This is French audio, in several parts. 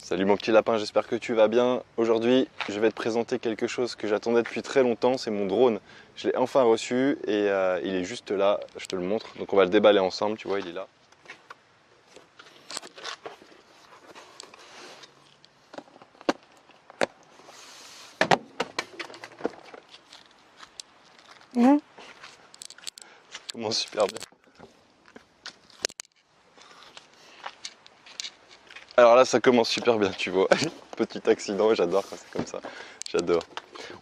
Salut mon petit lapin, j'espère que tu vas bien. Aujourd'hui, je vais te présenter quelque chose que j'attendais depuis très longtemps, c'est mon drone. Je l'ai enfin reçu et il est juste là, je te le montre. Donc on va le déballer ensemble, tu vois, il est là. Ça commence super bien. Alors là, ça commence super bien, tu vois. Petit accident, j'adore quand c'est comme ça. J'adore.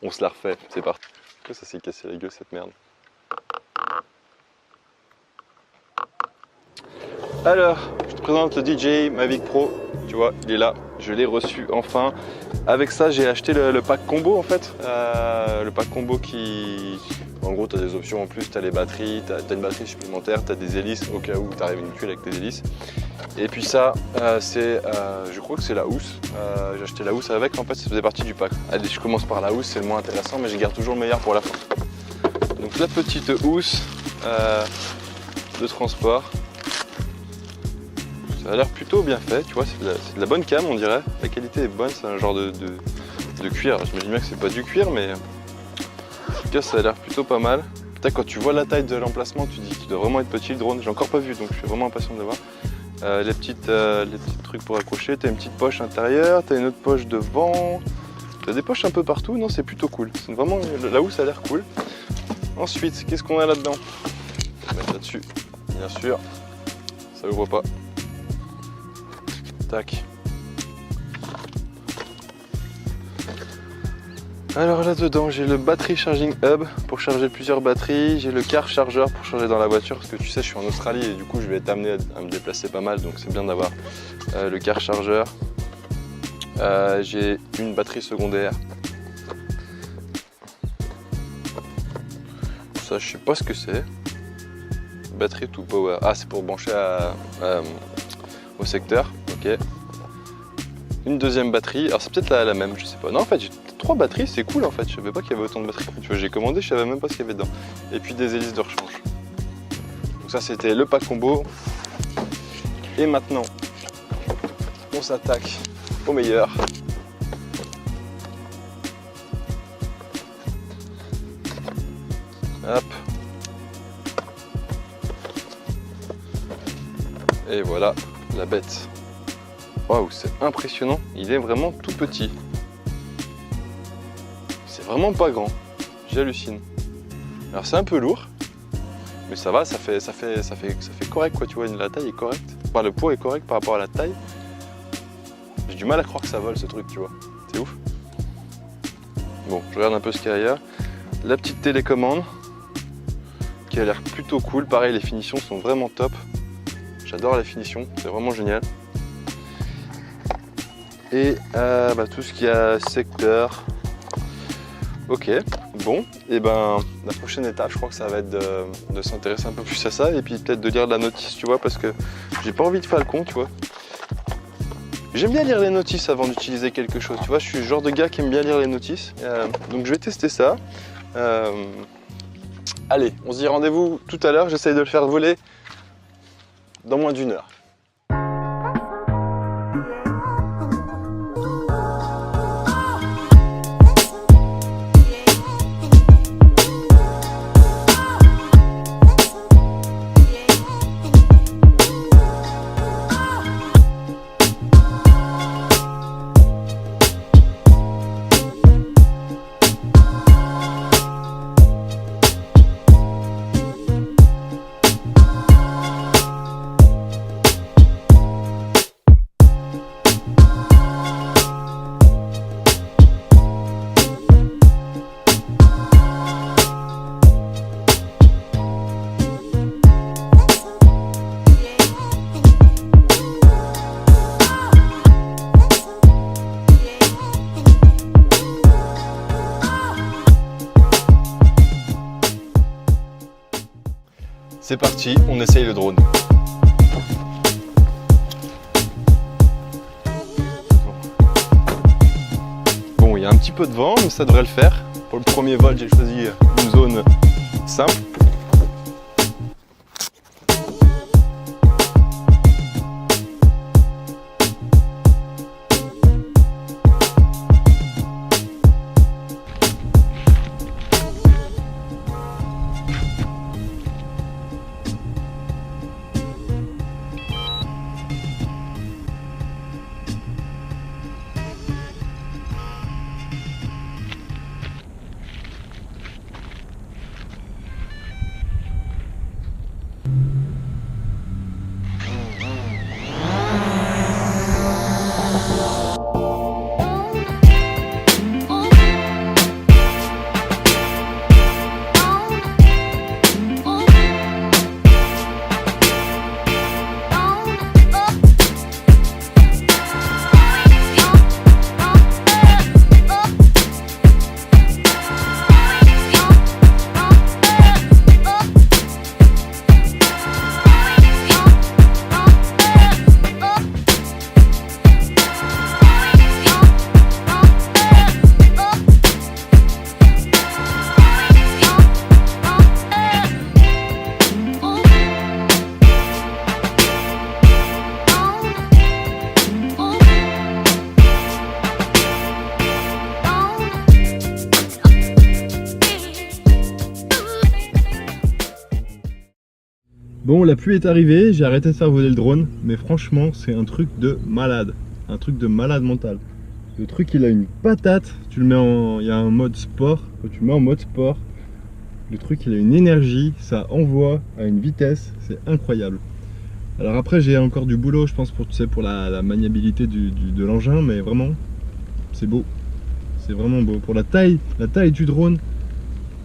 On se la refait, c'est parti. Pourquoi ça s'est cassé la gueule cette merde? Alors, je te présente le DJI Mavic Pro. Tu vois, il est là. Je l'ai reçu enfin. Avec ça, j'ai acheté le pack combo en fait. Le pack combo qui... En gros, tu as des options en plus. Tu as les batteries, tu as une batterie supplémentaire, tu as des hélices au cas où tu arrives une tuile avec tes hélices. Et puis ça, je crois que c'est la housse. J'ai acheté la housse avec, en fait ça faisait partie du pack. Allez, je commence par la housse, c'est le moins intéressant, mais je garde toujours le meilleur pour la fin. Donc la petite housse de transport. Ça a l'air plutôt bien fait, tu vois, c'est de la bonne cam on dirait. La qualité est bonne, c'est un genre de cuir. J'imagine bien que c'est pas du cuir, mais en tout cas ça a l'air plutôt pas mal. Putain, quand tu vois la taille de l'emplacement, tu dis qu'il doit vraiment être petit le drone. J'ai encore pas vu, donc je suis vraiment impatient de le voir. Les petits trucs pour accrocher, tu as une petite poche intérieure, tu as une autre poche devant, tu as des poches un peu partout, non c'est plutôt cool, vraiment la housse a l'air cool. Ensuite, qu'est-ce qu'on a là-dedans? On va mettre là-dessus, bien sûr, ça ouvre pas. Tac. Alors là-dedans, j'ai le battery charging hub pour charger plusieurs batteries, j'ai le car chargeur pour charger dans la voiture parce que tu sais je suis en Australie et du coup je vais être amené à me déplacer pas mal, donc c'est bien d'avoir le car chargeur. J'ai une batterie secondaire. Ça je sais pas ce que c'est. Batterie to power. Ah, c'est pour brancher au secteur, ok. Une deuxième batterie, alors c'est peut-être la même, je sais pas. Non en fait j'ai 3 batteries, c'est cool en fait, je savais pas qu'il y avait autant de batteries. Tu vois, j'ai commandé, je savais même pas ce qu'il y avait dedans. Et puis des hélices de rechange. Donc ça c'était le pack combo. Et maintenant, on s'attaque au meilleur. Hop. Et voilà la bête. Waouh, c'est impressionnant, il est vraiment tout petit. C'est vraiment pas grand, j'hallucine. Alors c'est un peu lourd, mais ça va, ça fait correct quoi, tu vois, la taille est correcte. Enfin, le poids est correct par rapport à la taille. J'ai du mal à croire que ça vole ce truc, tu vois, c'est ouf. Bon, je regarde un peu ce qu'il y a derrière. La petite télécommande, qui a l'air plutôt cool, pareil les finitions sont vraiment top. J'adore les finitions, c'est vraiment génial. Et tout ce qui a secteur. Ok, bon, et ben la prochaine étape, je crois que ça va être de s'intéresser un peu plus à ça et puis peut-être de lire la notice, tu vois, parce que j'ai pas envie de faire le con, tu vois. J'aime bien lire les notices avant d'utiliser quelque chose, tu vois, je suis le genre de gars qui aime bien lire les notices, donc je vais tester ça. Allez, on se dit rendez-vous tout à l'heure, j'essaye de le faire voler dans moins d'1 heure. C'est parti, on essaye le drone. Bon, il y a un petit peu de vent, mais ça devrait le faire. Pour le premier vol, j'ai choisi une zone simple. Bon, la pluie est arrivée, j'ai arrêté de faire voler le drone, mais franchement, c'est un truc de malade. Un truc de malade mental. Le truc, il a une patate, tu le mets en... il y a un mode sport, quand tu le mets en mode sport, le truc, il a une énergie, ça envoie à une vitesse, c'est incroyable. Alors après, j'ai encore du boulot, je pense, pour, tu sais, pour la maniabilité de l'engin, mais vraiment, c'est beau. C'est vraiment beau. Pour la taille du drone,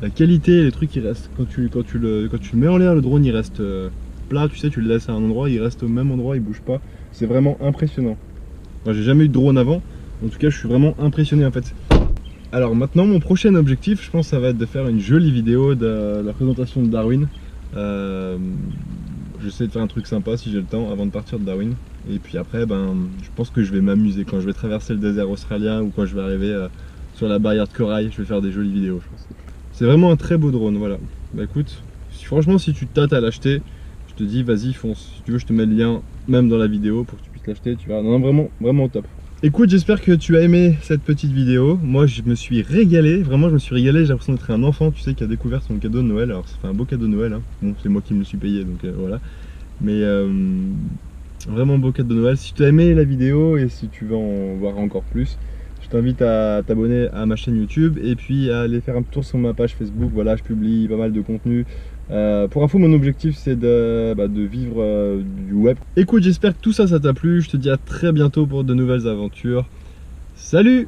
la qualité, les trucs, ils restent, quand tu le mets en l'air, le drone, il reste plat, tu sais, tu le laisses à un endroit, il reste au même endroit, il bouge pas. C'est vraiment impressionnant. Moi, j'ai jamais eu de drone avant, en tout cas, je suis vraiment impressionné en fait. Alors maintenant, mon prochain objectif, je pense, ça va être de faire une jolie vidéo de la présentation de Darwin. J'essaie de faire un truc sympa si j'ai le temps avant de partir de Darwin. Et puis après, ben, je pense que je vais m'amuser quand je vais traverser le désert australien ou quand je vais arriver sur la barrière de corail. Je vais faire des jolies vidéos, je pense. C'est vraiment un très beau drone, voilà. Bah écoute, franchement, si tu te tâtes à l'acheter, je te dis vas-y, fonce. Si tu veux, je te mets le lien même dans la vidéo pour que tu puisses l'acheter. Tu verras, non, vraiment, vraiment top. Écoute, j'espère que tu as aimé cette petite vidéo. Moi, je me suis régalé, vraiment, je me suis régalé. J'ai l'impression d'être un enfant, tu sais, qui a découvert son cadeau de Noël. Alors, ça fait un beau cadeau de Noël, hein. Bon, c'est moi qui me le suis payé, donc voilà. Mais vraiment beau cadeau de Noël. Si tu as aimé la vidéo et si tu veux en voir encore plus, je t'invite à t'abonner à ma chaîne YouTube et puis à aller faire un tour sur ma page Facebook. Voilà, je publie pas mal de contenu. Pour info, mon objectif c'est de vivre du web. Écoute, j'espère que tout ça t'a plu. Je te dis à très bientôt pour de nouvelles aventures. Salut!